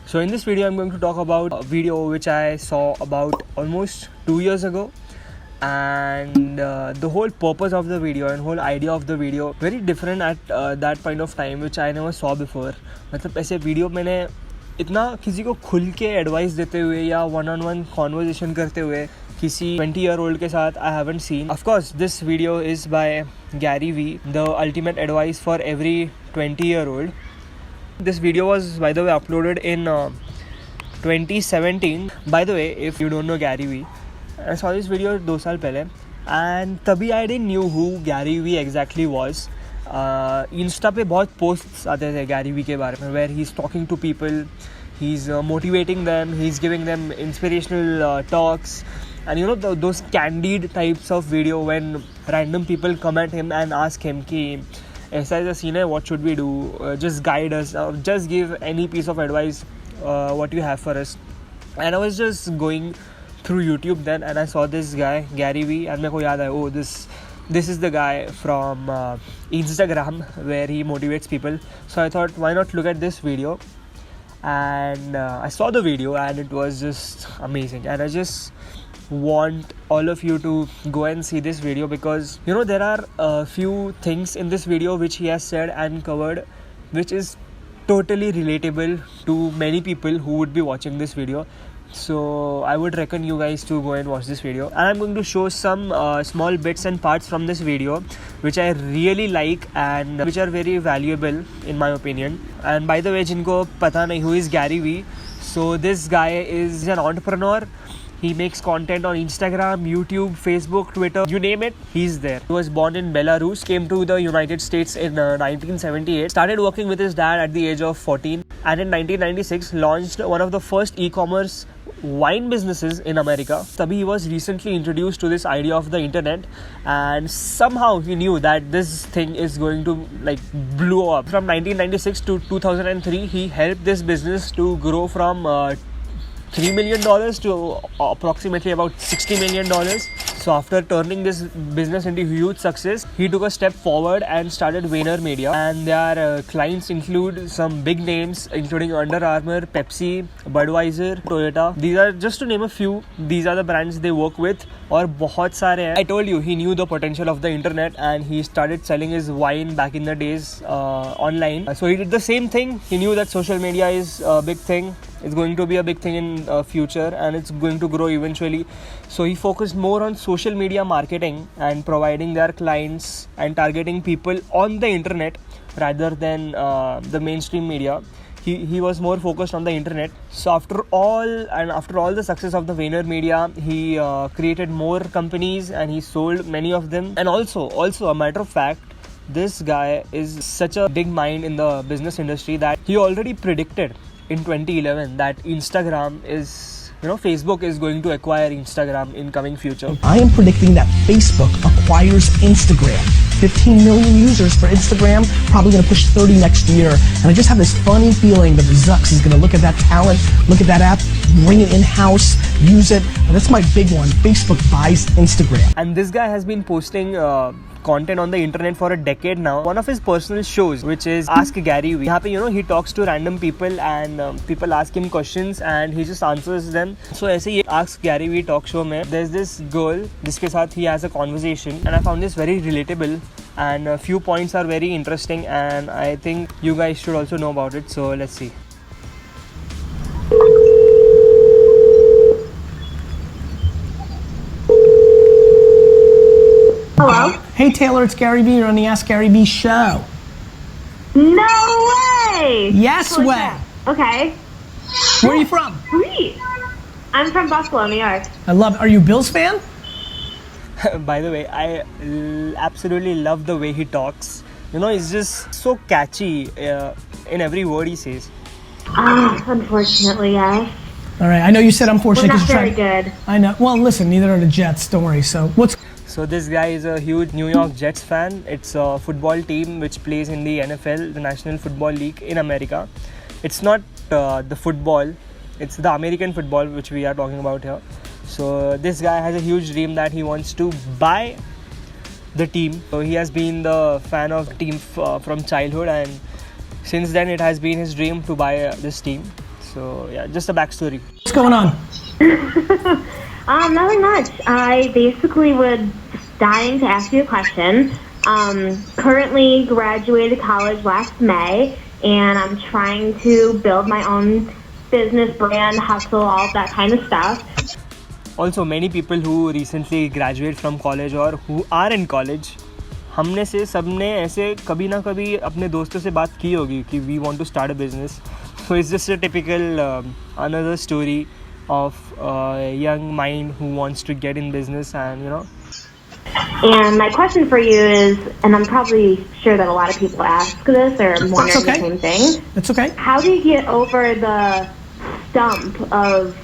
So in this video, I'm going to talk about a video which I saw about almost 2 years ago, and the whole purpose of the video and whole idea of the video very different at that point of time, which I never saw before. मतलब ऐसे video मैंने इतना किसी को खुल के advice देते हुए या वन ऑन वन कॉन्वर्जेशन करते हुए किसी 20-year-old के साथ I haven't seen. Of course, this video is by Gary Vee, the ultimate advice for every 20-year-old. This video was, by the way, uploaded in 2017. By the way, if you don't know Gary Vee, I saw this video 2 साल पहले, and तभी I didn't knew who Gary Vee exactly was. Insta पे बहुत posts आते थे Gary Vee के बारे में, where he's talking to people, he's motivating them, he's giving them inspirational talks, and you know those candid types of video when random people come at him and ask him कि ऐसा ऐसा scene है, what should we do, just guide us, just give any piece of advice what you have for us. And I was just going through YouTube then, and I saw this guy Gary Vee, and मेरे को याद आया, oh, this is the guy from Instagram where he motivates people. So I thought, why not look at this video? And I saw the video and it was just amazing, and I just want all of you to go and see this video, because you know there are a few things in this video which he has said and covered which is totally relatable to many people who would be watching this video. So I would recommend you guys to go and watch this video, and I'm going to show some small bits and parts from this video which I really like and which are very valuable in my opinion. And by the way, जिनको पता नहीं who is Gary Vee, so this guy is an entrepreneur. He makes content on Instagram, YouTube, Facebook, Twitter, you name it, he's there. He was born in Belarus, came to the United States in 1978, started working with his dad at the age of 14, and in 1996 launched one of the first e-commerce wine businesses in America. Tabhi he was recently introduced to this idea of the internet, and somehow he knew that this thing is going to like blow up. From 1996 to 2003, he helped this business to grow from $3 million to approximately about $60 million. So after turning this business into huge success, he took a step forward and started VaynerMedia, and their clients include some big names including Under Armour, Pepsi, Budweiser, Toyota. These are just to name a few. These are the brands they work with, और बहुत सारे हैं. I told you he knew the potential of the internet, and he started selling his wine back in the days online. So he did the same thing. He knew that social media is a big thing. It's going to be a big thing in future, and it's going to grow eventually. So he focused more on social media marketing and providing their clients and targeting people on the internet rather than the mainstream media. He was more focused on the internet. So after all the success of the VaynerMedia, he created more companies and he sold many of them. And also a matter of fact, this guy is such a big mind in the business industry that he already predicted in 2011 that Facebook is going to acquire Instagram in coming future. I am predicting that Facebook acquires Instagram. 15 million users for Instagram, probably going to push 30 next year. And I just have this funny feeling that Zucks is going to look at that talent, look at that app, bring it in-house, use it. And that's my big one. Facebook buys Instagram. And this guy has been posting content on the internet for a decade now. One of his personal shows, which is Ask Gary Vee, यहाँ पे he talks to random people and people ask him questions and he just answers them. So ऐसे ही Ask Gary Vee talk show में there's this girl जिसके साथ he has a conversation, and I found this very relatable, and a few points are very interesting, and I think you guys should also know about it. So let's see. Hello? Hey Taylor, it's Gary Vee. You're on the Ask Gary Vee show. No way! Yes Holy way! crap. Okay. Where are you from? Sweet. I'm from Buffalo, New York. I love it. Are you a Bills fan? By the way, I absolutely love the way he talks. You know, he's just so catchy in every word he says. Unfortunately, yes. All right, I know you said unfortunately We're not because very good. I know. Well, listen, neither are the Jets. Don't worry. So this guy is a huge New York Jets fan. It's a football team which plays in the NFL, the National Football League in America. It's not the football, it's the American football which we are talking about here. So this guy has a huge dream that he wants to buy the team. So he has been the fan of the team from childhood, and since then it has been his dream to buy this team. So yeah, just a backstory. What's going on? Nothing much. I basically was dying to ask you a question. Currently graduated college last May, and I'm trying to build my own business, brand, hustle, all that kind of stuff. Also, many people who recently graduate from college or who are in college, हमने से सबने ऐसे कभी ना कभी अपने दोस्तों से बात की होगी कि we want to start a business. So it's just a typical another story of a young mind who wants to get in business and And my question for you is, and I'm probably sure that a lot of people ask this or wondering the same thing. That's okay. How do you get over the stump of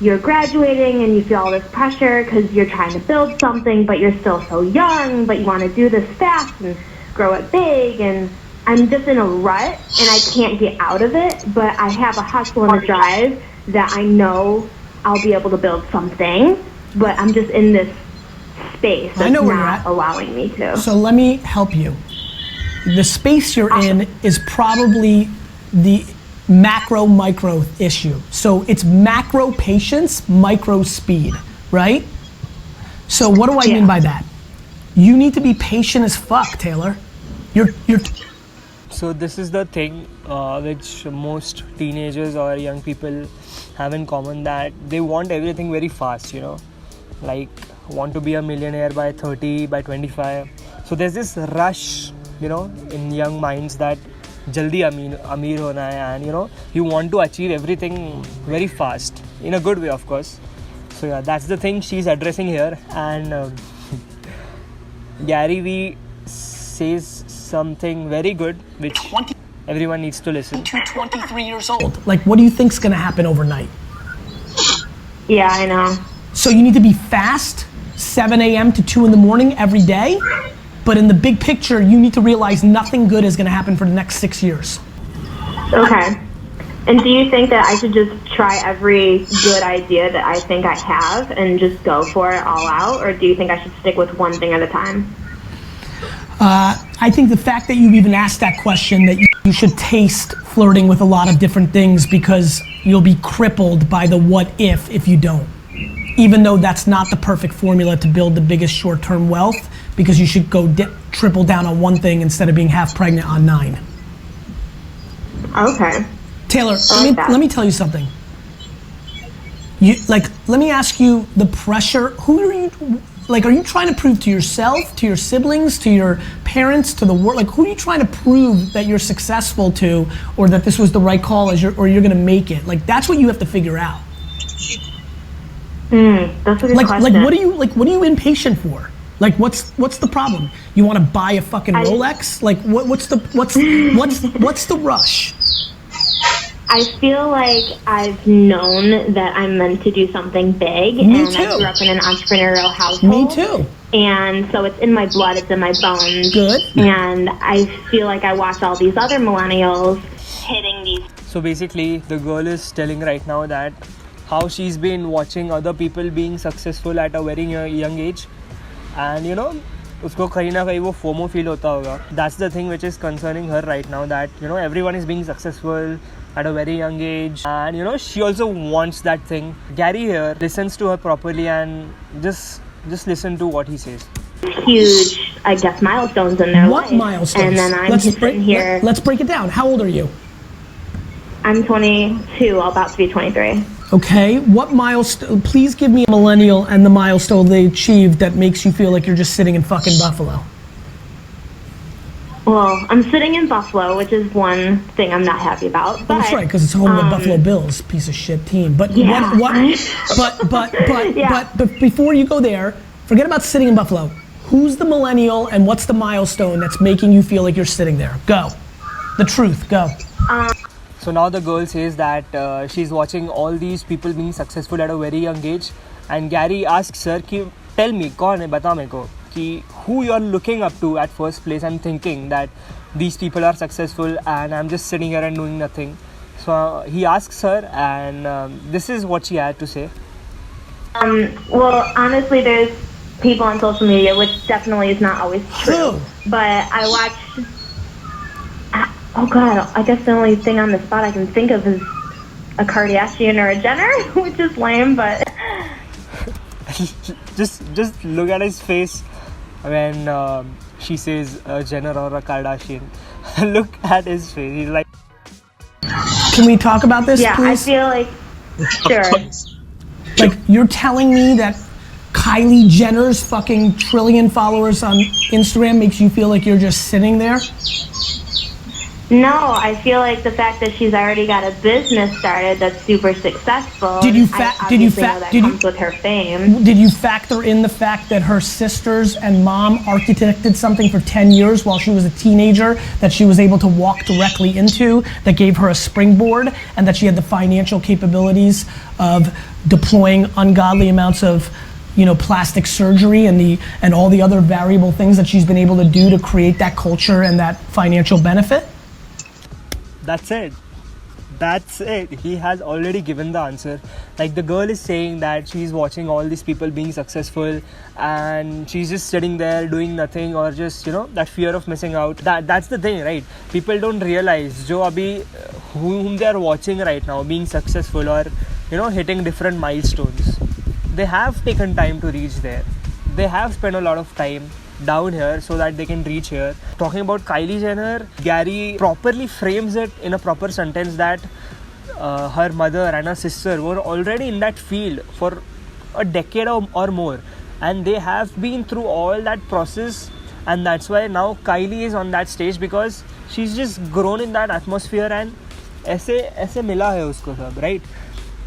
you're graduating and you feel all this pressure because you're trying to build something, but you're still so young, but you want to do this fast and grow it big, and I'm just in a rut and I can't get out of it, but I have a hustle and a drive that I know I'll be able to build something, but I'm just in this space that's not allowing me to. So let me help you. The space you're in is probably the macro micro issue. So it's macro patience, micro speed, right? So what do I mean by that? You need to be patient as fuck, Taylor. You're So this is the thing which most teenagers or young people have in common, that they want everything very fast, like want to be a millionaire by 30, by 25. So there's this rush, in young minds that jaldi amir hona hai, and you want to achieve everything very fast, in a good way, of course. So yeah, that's the thing she's addressing here. And Gary Vee says something very good which everyone needs to listen. 23 years old. Like, what do you think's gonna happen overnight? Yeah, I know. So you need to be fast, 7 a.m. to 2 in the morning every day, but in the big picture, you need to realize nothing good is gonna happen for the next 6 years. Okay. And do you think that I should just try every good idea that I think I have and just go for it all out, or do you think I should stick with one thing at a time? I think the fact that you even asked that question, that you should taste flirting with a lot of different things, because you'll be crippled by the what if you don't. Even though that's not the perfect formula to build the biggest short-term wealth, because you should go triple down on one thing instead of being half pregnant on 9. Okay. Taylor, let me tell you something. Let me ask you the pressure. Who are you? Are you trying to prove to yourself, to your siblings, to your parents, to the world? Who are you trying to prove that you're successful to, or that this was the right call, or you're gonna make it? That's what you have to figure out. That's a good question. What are you impatient for? What's the problem? You want to buy a fucking Rolex? What's the rush? I feel like I've known that I'm meant to do something big. Me and too. I grew up in an entrepreneurial household. Me too. And so it's in my blood, it's in my bones. Good. And I feel like I watch all these other millennials hitting these. So basically, the girl is telling right now that how she's been watching other people being successful at a very young age, and उसको कहीं ना कहीं वो FOMO feel होता होगा. That's the thing which is concerning her right now, that everyone is being successful at a very young age, and she also wants that thing. Gary here listens to her properly and just listen to what he says. Huge, I guess, milestones in their life. What milestones? And then I'm sitting here. Let's break it down. How old are you? I'm 22, about to be 23. Okay, what milestone? Please give me a millennial and the milestone they achieved that makes you feel like you're just sitting in fucking Buffalo. Well, I'm sitting in Buffalo, which is one thing I'm not happy about. But, that's right, because it's home of the Buffalo Bills, piece of shit team. But yeah. but before you go there, forget about sitting in Buffalo. Who's the millennial and what's the milestone that's making you feel like you're sitting there? Go. The truth, go. So now the girl says that she's watching all these people being successful at a very young age, and Gary asks her, tell me, कौन है, बता मेरे को, कि who you're looking up to at first place and thinking that these people are successful and I'm just sitting here and doing nothing. So he asks her, and this is what she had to say. Well, honestly, there's people on social media, which definitely is not always true. But I watch. Oh God, I guess the only thing on the spot I can think of is a Kardashian or a Jenner, which is lame, but just look at his face when she says a Jenner or a Kardashian. Look at his face. He's like, Can we talk about this, yeah, please? I feel like, sure. Like, you're telling me that Kylie Jenner's fucking trillion followers on Instagram makes you feel like you're just sitting there? No, I feel like the fact that she's already got a business started that's super successful. Did you comes with her fame. Did you factor in the fact that her sisters and mom architected something for 10 years while she was a teenager that she was able to walk directly into, that gave her a springboard, and that she had the financial capabilities of deploying ungodly amounts of, you know, plastic surgery and all the other variable things that she's been able to do to create that culture and that financial benefit? that's it. That's it. He has already given the answer. Like, the girl is saying that she's watching all these people being successful and she's just sitting there doing nothing, or just, you know, that fear of missing out. That's the thing, right? People don't realize jo abhi whom they are watching right now being successful or, you know, hitting different milestones. They have taken time to reach there. They have spent a lot of time down here so that they can reach here. Talking about Kylie Jenner, Gary properly frames it in a proper sentence that her mother and her sister were already in that field for a decade or more, and they have been through all that process, and that's why now Kylie is on that stage, because she's just grown in that atmosphere and ऐसे मिला है उसको सब, right?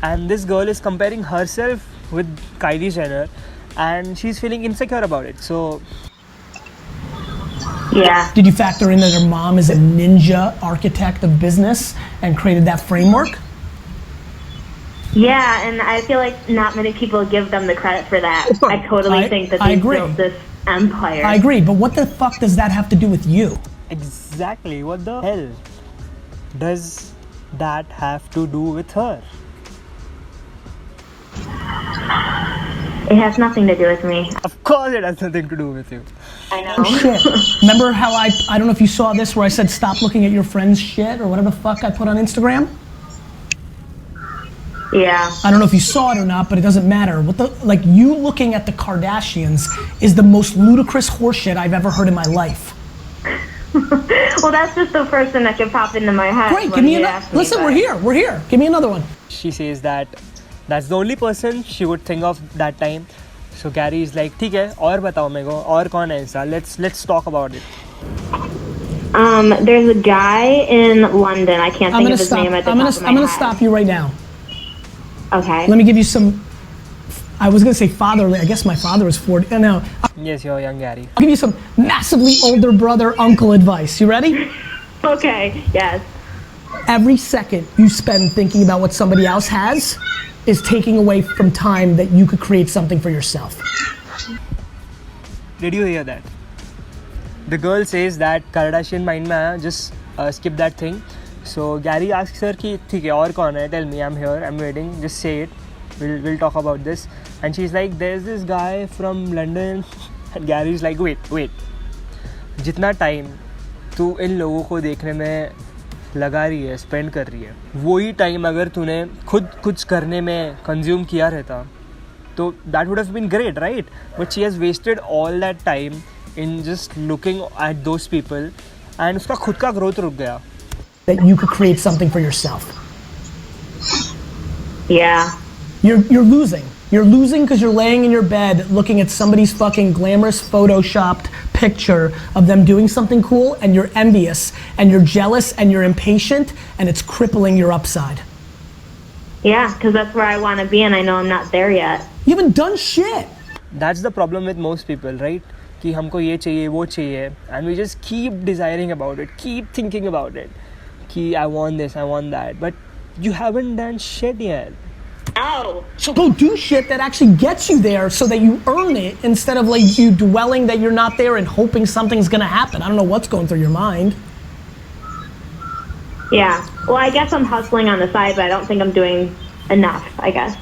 And this girl is comparing herself with Kylie Jenner and she's feeling insecure about it. So yeah. Did you factor in that her mom is a ninja architect of business and created that framework? Yeah, and I feel like not many people give them the credit for that. I totally think that they built this empire. I agree, but what the fuck does that have to do with you? exactly, what the hell does that have to do with her? It has nothing to do with me. Of course it has nothing to do with you. I know. Oh shit. Remember how I don't know if you saw this where I said stop looking at your friend's shit or whatever the fuck I put on Instagram? Yeah. I don't know if you saw it or not, but it doesn't matter. Like, you looking at the Kardashians is the most ludicrous horseshit I've ever heard in my life. Well, that's just the first thing that could pop into my head. Great, give me another. Listen, we're here. Give me another one. She says that that's the only person she would think of that time. So Gary is like, ठीक है, और बताओ मेरे को, और कौन है ऐसा? Let's talk about it. There's a guy in London. I can't think of his name at the top of my head. I'm gonna stop you right now. Okay. Let me give you some. I was gonna say fatherly. I guess my father was 40. No. Yes, you're young Gary. I'll give you some massively older brother uncle advice. You ready? Okay. Yes. Every second you spend thinking about what somebody else has is taking away from time that you could create something for yourself. Did you hear that? The girl says that Kardashian mind में आया, just skip that thing. So Gary asks her कि ठीक है, और कौन है? Tell me, I'm here, I'm waiting, just say it. We'll talk about this. And she's like, there's this guy from London. And Gary's like, wait. जितना time तू इन लोगों को देखने में लगा रही है, स्पेंड कर रही है, वही टाइम अगर तूने खुद कुछ करने में कंज्यूम किया रहता तो that would have been great, right? But she has wasted all that time in just looking at those people and उसका खुद का growth रुक गया. That you could create something for yourself. Yeah. You're losing. You're losing because you're laying in your bed looking at somebody's fucking glamorous photoshopped picture of them doing something cool, and you're envious and you're jealous and you're impatient, and it's crippling your upside. Yeah, because that's where I want to be and I know I'm not there yet. You haven't done shit. That's the problem with most people, right? कि हमको ये चाहिए, वो चाहिए, and we just keep desiring about it, keep thinking about it. कि I want this, I want that, but you haven't done shit yet. No. So go do shit that actually gets you there so that you earn it, instead of like you dwelling that you're not there and hoping something's gonna happen. I don't know what's going through your mind. Yeah. Well, I guess I'm hustling on the side, but I don't think I'm doing enough, I guess.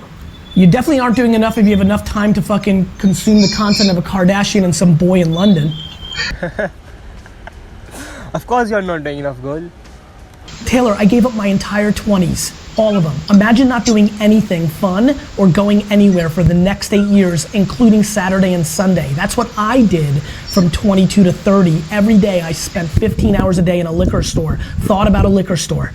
You definitely aren't doing enough if you have enough time to fucking consume the content of a Kardashian and some boy in London. Of course you're not doing enough, girl. Taylor, I gave up my entire 20s. All of them. Imagine not doing anything fun or going anywhere for the next 8 years, including Saturday and Sunday. That's what I did from 22 to 30. Every day I spent 15 hours a day in a liquor store, thought about a liquor store,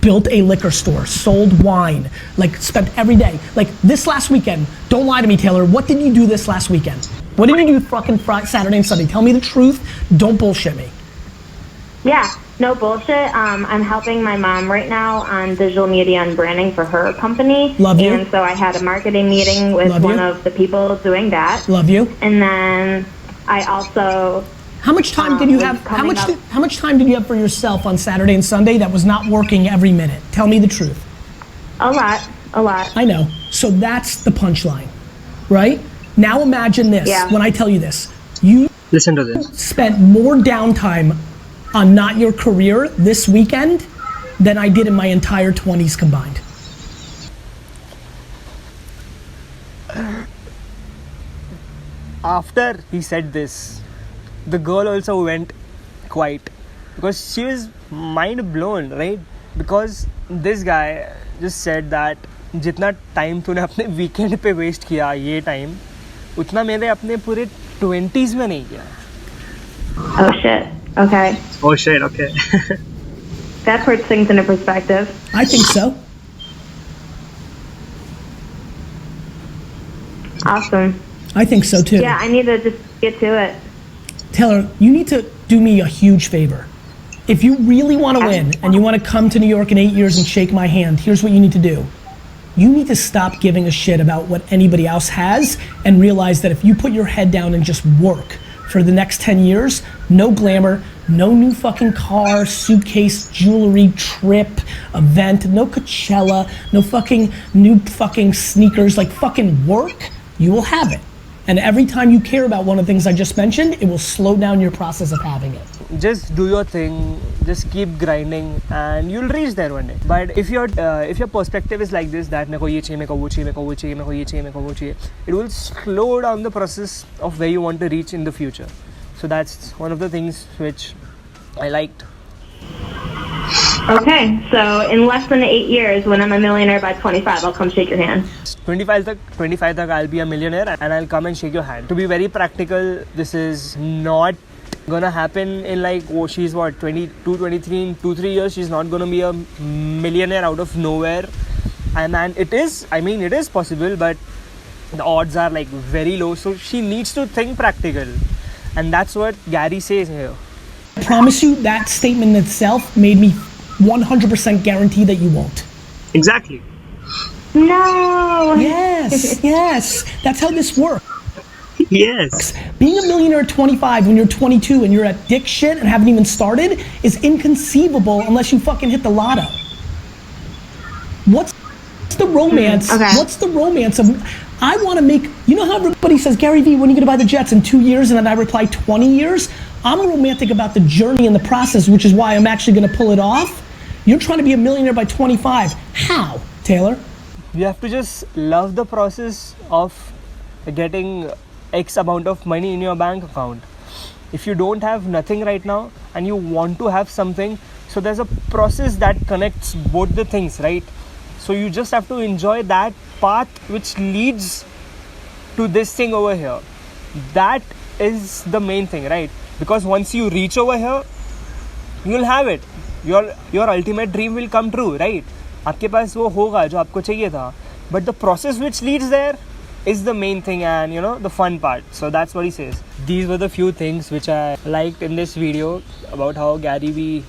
built a liquor store, sold wine, like spent every day. Like this last weekend, don't lie to me, Taylor, what did you do this last weekend? What did you do fucking Friday, Saturday and Sunday? Tell me the truth, don't bullshit me. Yeah, no bullshit. I'm helping my mom right now on digital media and branding for her company. Love you. And so I had a marketing meeting with Love one you. of the people doing that. Love you. And then I also... How much time did you have? How much time did you have for yourself on Saturday and Sunday that was not working every minute? Tell me the truth. A lot. I know. So that's the punchline, right? Now imagine this. Yeah. When I tell you this, you Listen to this. spent more downtime on not your career this weekend than I did in my entire 20s combined. After he said this, the girl also went quiet because she was mind blown, right? Because this guy just said that जितना time तूने अपने weekend पे waste किया ये time उतना मैंने अपने पूरे 20s में नहीं किया. Oh shit. Okay. Oh shit, okay. That puts things into perspective. I think so. Awesome. I think so too. Yeah, I need to just get to it. Taylor, you need to do me a huge favor. If you really want to win and you want to come to New York in 8 years and shake my hand, here's what you need to do. You need to stop giving a shit about what anybody else has and realize that if you put your head down and just work for the next 10 years, no glamour, no new fucking car, suitcase, jewelry, trip, event, no Coachella, no fucking new fucking sneakers, like fucking work, you will have it. And every time you care about one of the things I just mentioned, it will slow down your process of having it. Just do your thing, just keep grinding and you'll reach there one day. But if your perspective is like this, that meko ye chahiye, meko wo chahiye, meko wo chahiye, meko ye chahiye, meko wo chahiye, it will slow down the process of where you want to reach in the future. So that's one of the things which I liked. Okay, so in less than 8 years, when I'm a millionaire by 25, I'll come shake your hand. 25 tak I'll be a millionaire and I'll come and shake your hand. To be very practical, this is not gonna happen in like, oh, she's what, 22, 23, in 2-3 years, she's not gonna be a millionaire out of nowhere. And it is possible, but the odds are like very low. So she needs to think practical. And that's what Gary says here. I promise you that statement itself made me 100% guarantee that you won't. Exactly. No! Yes, that's how this works. Yes. Being a millionaire at 25 when you're 22 and you're at dick shit and haven't even started is inconceivable unless you fucking hit the lotto. What's the romance? Okay. What's the romance of, I want to make, you know how everybody says, Gary Vee, when are you going to buy the jets in 2 years? And then I reply 20 years? I'm romantic about the journey and the process, which is why I'm actually going to pull it off. You're trying to be a millionaire by 25. How, Taylor? You have to just love the process of getting X amount of money in your bank account. If you don't have nothing right now and you want to have something, so there's a process that connects both the things, right? So you just have to enjoy that path which leads to this thing over here. That is the main thing, right? Because once you reach over here, you'll have it. Your ultimate dream will come true, right? आपके पास वो होगा जो आपको चाहिए था. But the process which leads there is the main thing and the fun part. So that's what he says. These were the few things which I liked in this video about how Gary Vee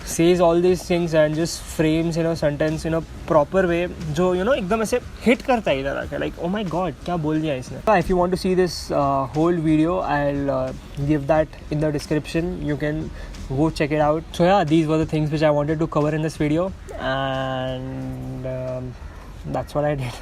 says all these things and just frames sentence in a proper way जो एकदम ऐसे hit करता है इधर आके, like oh my god क्या बोल दिया इसने. If you want to see this whole video, I'll give that in the description. You can go check it out. So yeah, these were the things which I wanted to cover in this video, and that's what I did.